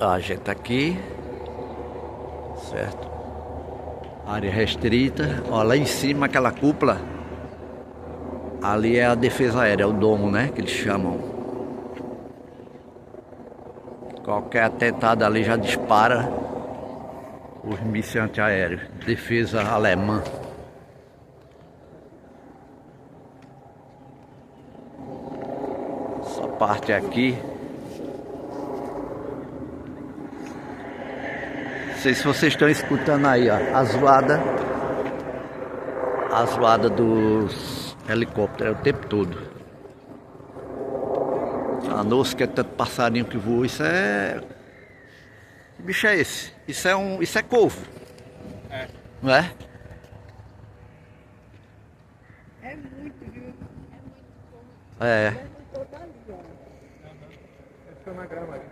A gente tá aqui, certo? Área restrita. Ó, lá em cima aquela cúpula, ali é a defesa aérea, é o domo, né? Que eles chamam. Qualquer atentado ali já dispara os mísseis antiaéreos. Defesa alemã. Essa parte aqui. Não sei se vocês estão escutando aí, ó, a zoada dos helicópteros o tempo todo. A nossa, que é tanto passarinho que voa, isso é... Que bicho é esse? Isso é corvo. É. Não é? É muito, viu? É. É muito ali, ó. Ele ficou na grama ali.